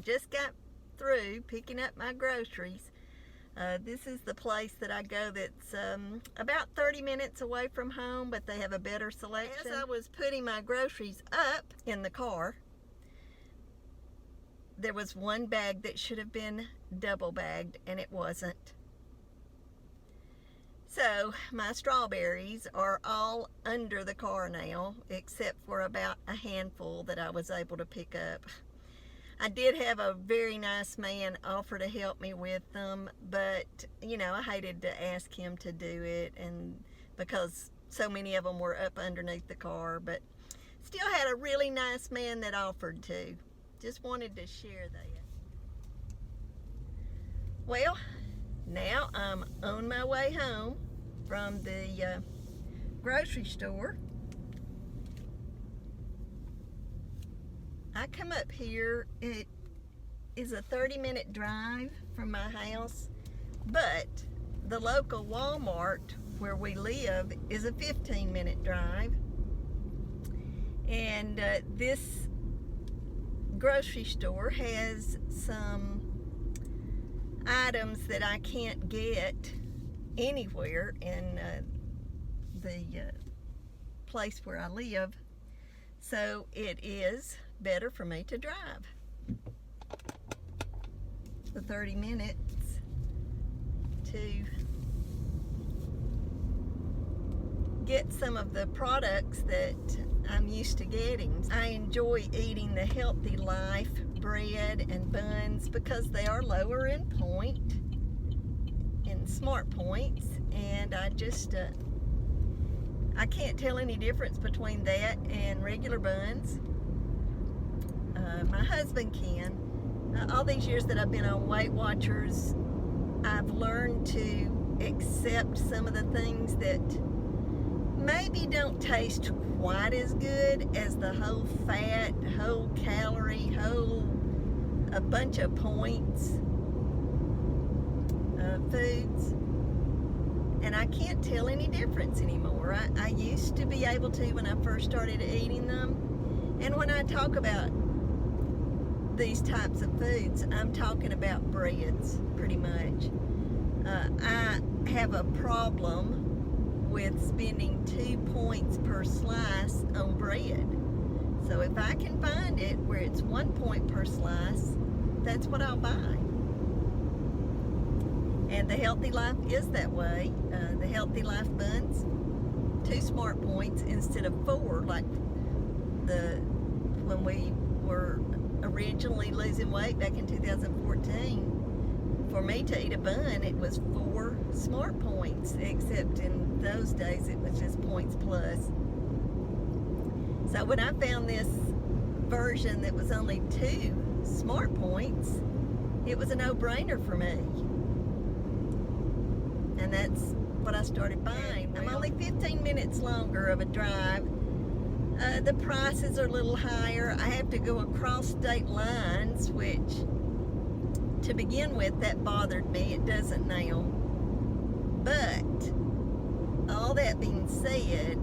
just got through picking up my groceries. This is the place that I go that's about 30 minutes away from home, but they have a better selection. As I was putting my groceries up in the car, there was one bag that should have been double bagged, and it wasn't. So my strawberries are all under the car now, except for about a handful that I was able to pick up. I did have a very nice man offer to help me with them, but you know, I hated to ask him to do it, and because so many of them were up underneath the car, but still had a really nice man that offered to. Just wanted to share that. Well, now I'm on my way home from the grocery store. I come up here, it is a 30-minute drive from my house, but the local Walmart where we live is a 15-minute drive. And this grocery store has some items that I can't get anywhere in the place where I live, so it is better for me to drive the 30 minutes to get some of the products that I'm used to getting. I enjoy eating the Healthy Life bread and buns because they are lower in point, in smart points, and I just I can't tell any difference between that and regular buns. My husband can. All these years that I've been on Weight Watchers, I've learned to accept some of the things that maybe don't taste quite as good as the whole fat, whole calorie, a bunch of points foods, and I can't tell any difference anymore. I used to be able to when I first started eating them, and when I talk about these types of foods, I'm talking about breads pretty much. I have a problem with spending 2 points per slice on bread. So if I can find it where it's 1 point per slice, that's what I'll buy. And the Healthy Life is that way. The Healthy Life buns, 2 smart points instead of 4, like when we were originally losing weight back in 2014. For me to eat a bun, it was 4 smart points, except in those days it was just points plus. So when I found this version that was only 2 smart points, it was a no-brainer for me. And that's what I started buying. I'm only 15 minutes longer of a drive. The prices are a little higher. I have to go across state lines, which to begin with, that bothered me. It doesn't now. But all that being said,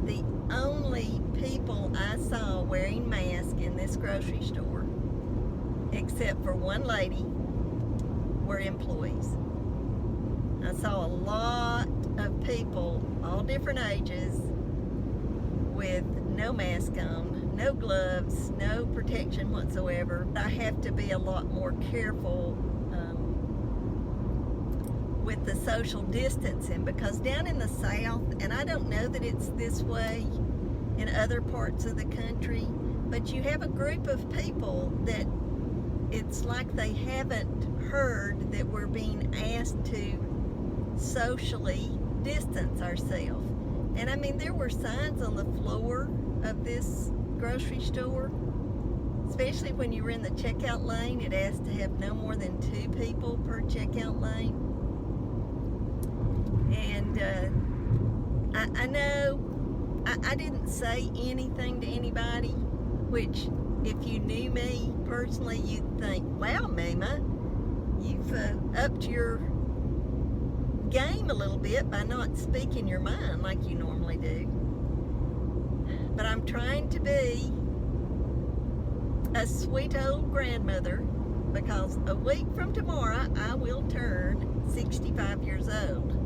the only people I saw wearing masks in this grocery store, except for one lady, were employees. I saw a lot of people, all different ages, with no mask on, no gloves, no protection whatsoever. I have to be a lot more careful with the social distancing, because down in the South, and I don't know that it's this way in other parts of the country, but you have a group of people that it's like they haven't heard that we're being asked to socially distance ourselves. And I mean, there were signs on the floor of this grocery store, especially when you were in the checkout lane. It asked to have no more than 2 people per checkout lane. And I know I didn't say anything to anybody, which if you knew me personally, you'd think, wow, Mima, you've upped your game a little bit by not speaking your mind like you normally do. But I'm trying to be a sweet old grandmother because a week from tomorrow I will turn 65 years old.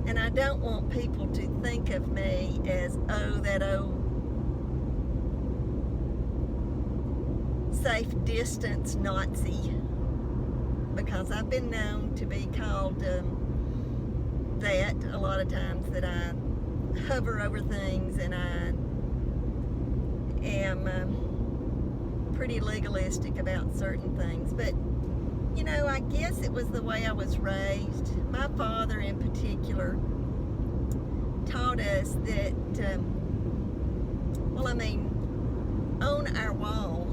And I don't want people to think of me as, oh, that old safe distance Nazi, because I've been known to be called that a lot of times, that I hover over things and I am pretty legalistic about certain things. But you know, I guess it was the way I was raised. My father in particular taught us that, on our wall,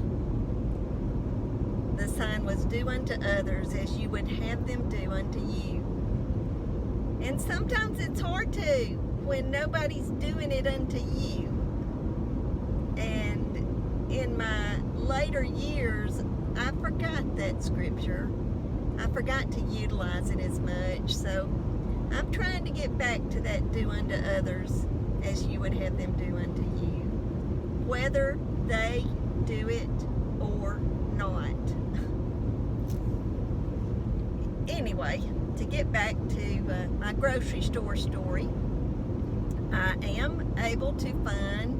the sign was, do unto others as you would have them do unto you. And sometimes it's hard to, when nobody's doing it unto you. And in my later years, I forgot that scripture. I forgot to utilize it as much. So I'm trying to get back to that, do unto others as you would have them do unto you, whether they do it or not. Anyway, to get back to my grocery store story, I am able to find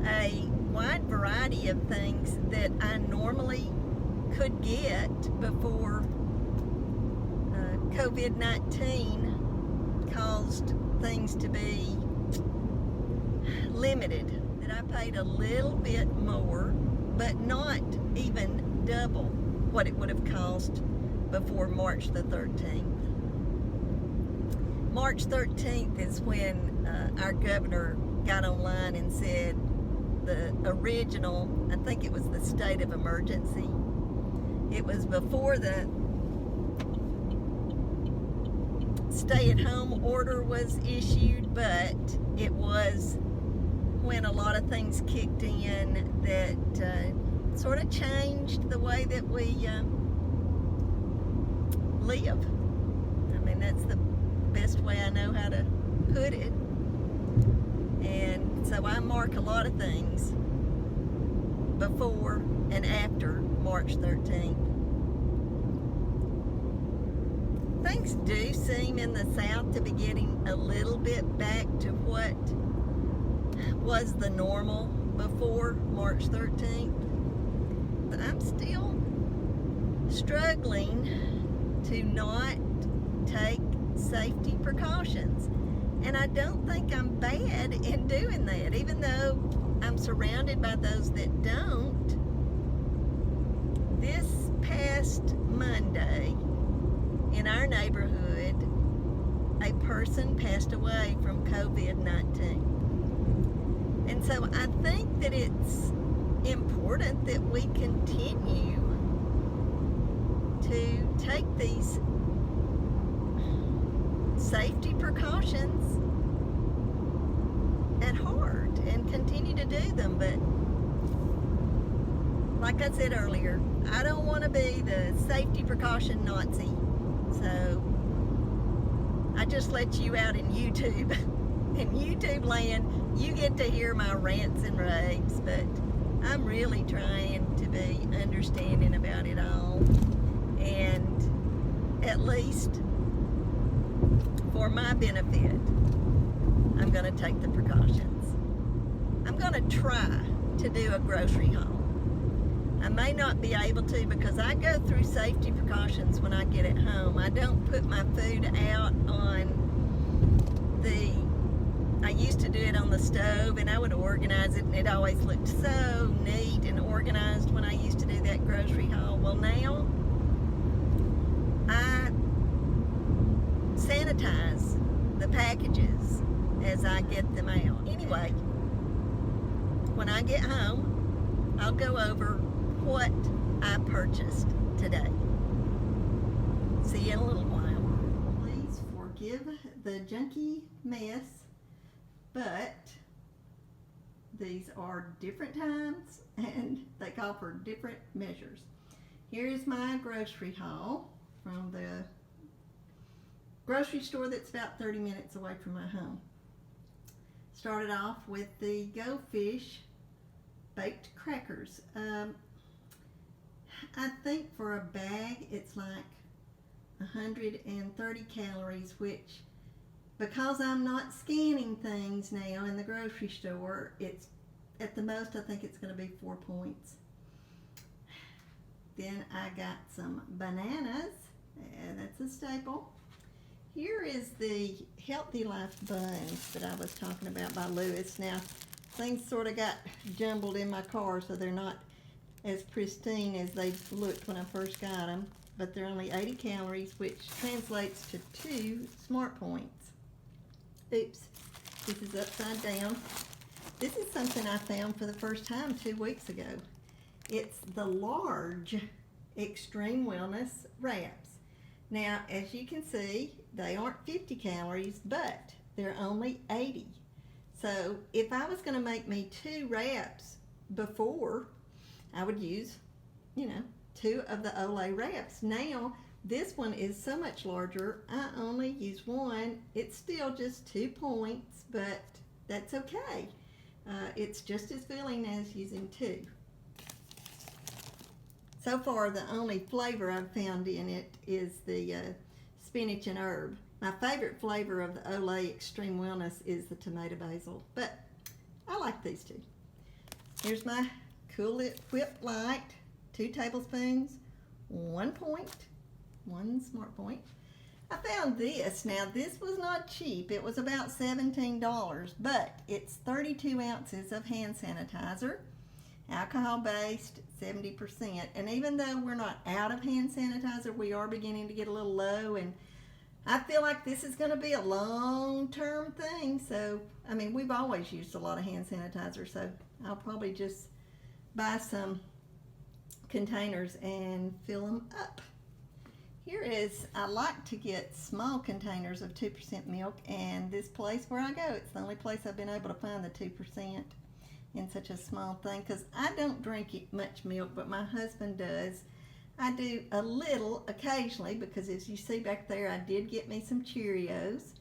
a wide variety of things that I normally could get before COVID-19 caused things to be limited. That I paid a little bit more, but not even double what it would have cost before March the 13th. March 13th is when our governor got online and said the original, I think it was the state of emergency. It was before the stay-at-home order was issued, but it was when a lot of things kicked in that sort of changed the way that we live. I mean, that's the best way I know how to put it. And so I mark a lot of things before and after March 13th. Things do seem in the South to be getting a little bit back to what was the normal before March 13th. But I'm still struggling to not take safety precautions. And I don't think I'm bad in doing that, even though I'm surrounded by those that don't. This past Monday, in our neighborhood, a person passed away from COVID-19. And so I think that it's important that we continue to take these safety precautions at heart and continue to do them. But like I said earlier, I don't want to be the safety precaution Nazi. So I just let you out in YouTube. In YouTube land, you get to hear my rants and raves, but I'm really trying to be understanding about it all. And at least for my benefit, I'm going to take the precautions. I'm going to try to do a grocery haul. I may not be able to because I go through safety precautions when I get at home. I don't put my food out on I used to do it on the stove, and I would organize it, and it always looked so neat and organized when I used to do that grocery haul. Well, now I sanitize the packages as I get them out. Anyway, when I get home, I'll go over what I purchased today. See you in a little while. Please forgive the junky mess, but these are different times and they call for different measures. Here's my grocery haul from the grocery store that's about 30 minutes away from my home. Started off with the Go Fish baked crackers. I think for a bag it's like 130 calories, which, because I'm not scanning things now in the grocery store, it's at the most I think it's going to be 4 points. Then I got some bananas, and that's a staple. Here is the Healthy Life buns that I was talking about by Lewis. Now, things sort of got jumbled in my car, so they're not as pristine as they looked when I first got them, but they're only 80 calories, which translates to 2 Smart Points. Oops, this is upside down. This is something I found for the first time 2 weeks ago. It's the large Extreme Wellness wraps. Now, as you can see, they aren't 50 calories, but they're only 80. So if I was going to make me 2 wraps before, I would use, 2 of the Olay wraps. Now, this one is so much larger. I only use 1. It's still just 2 points, but that's okay. It's just as filling as using 2. So far, the only flavor I've found in it is the spinach and herb. My favorite flavor of the Olay Extreme Wellness is the tomato basil, but I like these 2. Here's my Cool Whip Light, 2 tablespoons, 1 point, 1 Smart Point. I found this. Now, this was not cheap. It was about $17, but it's 32 ounces of hand sanitizer, alcohol-based, 70%. And even though we're not out of hand sanitizer, we are beginning to get a little low, and I feel like this is going to be a long-term thing. So, we've always used a lot of hand sanitizer, so I'll probably just buy some containers and fill them up. Here is, I like to get small containers of 2% milk, and this place where I go, it's the only place I've been able to find the 2% in such a small thing, because I don't drink much milk, but my husband does. I do a little occasionally, because as you see back there, I did get me some Cheerios,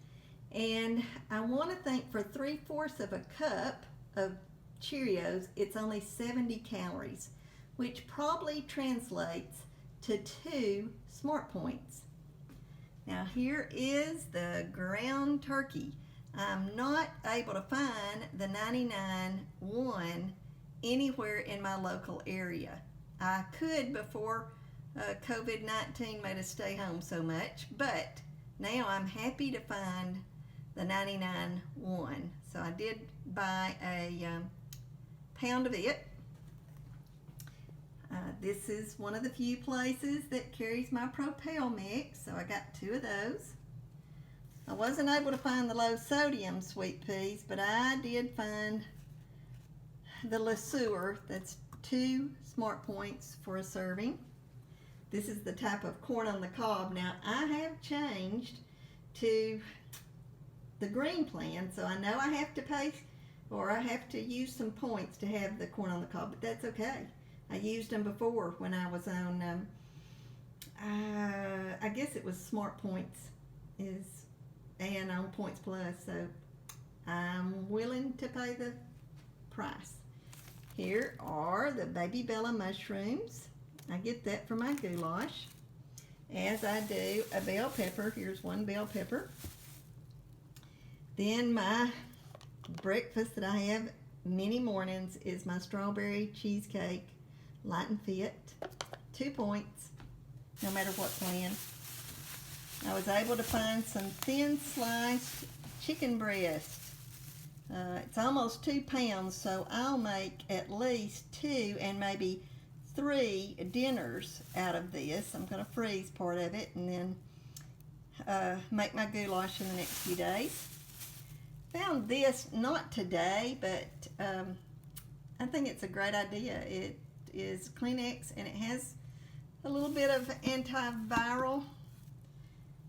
and I want to think for 3/4 of a cup of Cheerios, it's only 70 calories, which probably translates to 2 Smart Points. Now, here is the ground turkey. I'm not able to find the 99.1 anywhere in my local area. I could before COVID-19 made us stay home so much, but now I'm happy to find the 99.1. So I did buy a pound of it. This is one of the few places that carries my Propel mix, so I got 2 of those. I wasn't able to find the low sodium sweet peas, but I did find the Le Sueur. That's 2 Smart Points for a serving. This is the type of corn on the cob. Now, I have changed to the green plan, so I know I have to pay, or I have to use some points to have the corn on the cob, but that's okay. I used them before when I was on, I guess it was Smart Points and on Points Plus, so I'm willing to pay the price. Here are the Baby Bella mushrooms. I get that for my goulash, as I do a bell pepper. Here's 1 bell pepper. Then my breakfast that I have many mornings is my strawberry cheesecake, light and fit, 2 points, no matter what plan. I was able to find some thin sliced chicken breast. It's almost 2 pounds, so I'll make at least 2 and maybe 3 dinners out of this. I'm going to freeze part of it and then make my goulash in the next few days. Found this not today, but I think it's a great idea. It is Kleenex, and it has a little bit of antiviral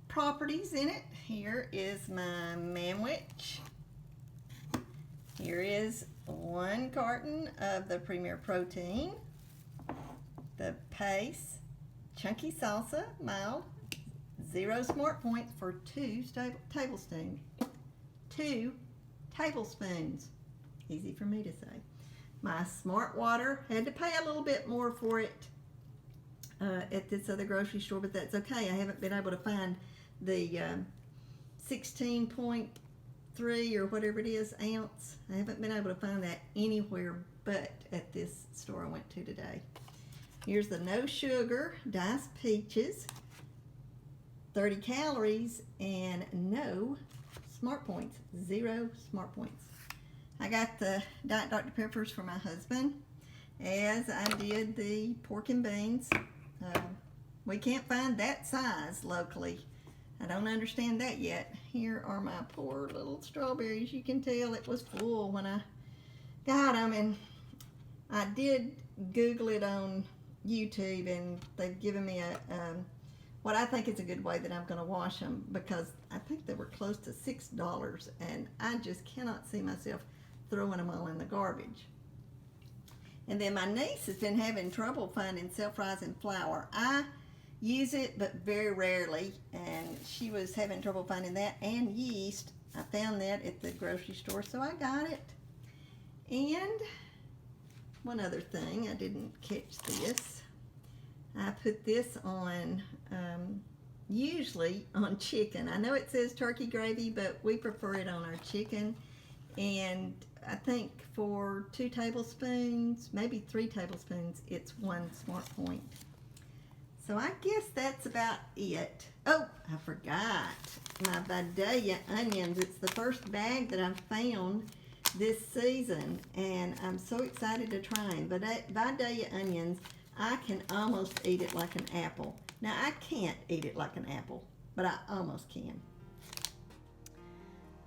properties in it. Here is my Manwich. Here is 1 carton of the Premier Protein, the Pace Chunky Salsa, mild, 0 Smart Points for 2 tablespoons. 2 tablespoons. Easy for me to say. My Smart Water, had to pay a little bit more for it at this other grocery store, but that's okay. I haven't been able to find the 16.3 or whatever it is ounce. I haven't been able to find that anywhere but at this store I went to today. Here's the no sugar diced peaches, 30 calories, and no smart points, 0 smart points. I got the Diet Dr. Peppers for my husband, as I did the pork and beans. We can't find that size locally. I don't understand that yet. Here are my poor little strawberries. You can tell it was full when I got them, and I did Google it on YouTube, and they've given me what I think is a good way that I'm going to wash them, because I think they were close to $6, and I just cannot see myself throwing them all in the garbage. And then my niece has been having trouble finding self-rising flour. I use it, but very rarely, and she was having trouble finding that, and yeast. I found that at the grocery store, so I got it. And one other thing, I didn't catch this. I put this on, usually on chicken. I know it says turkey gravy, but we prefer it on our chicken. And I think for 2 tablespoons, maybe 3 tablespoons, it's 1 smart point. So I guess that's about it. Oh, I forgot my Vidalia onions. It's the first bag that I've found this season, and I'm so excited to try them. But Vidalia onions, I can almost eat it like an apple. Now, I can't eat it like an apple, but I almost can.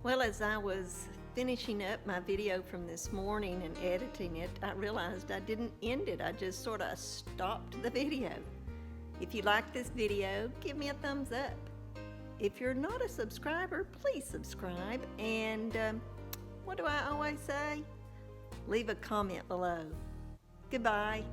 Well, as I was finishing up my video from this morning and editing it, I realized I didn't end it. I just sort of stopped the video. If you like this video, give me a thumbs up. If you're not a subscriber, please subscribe. And what do I always say? Leave a comment below. Goodbye.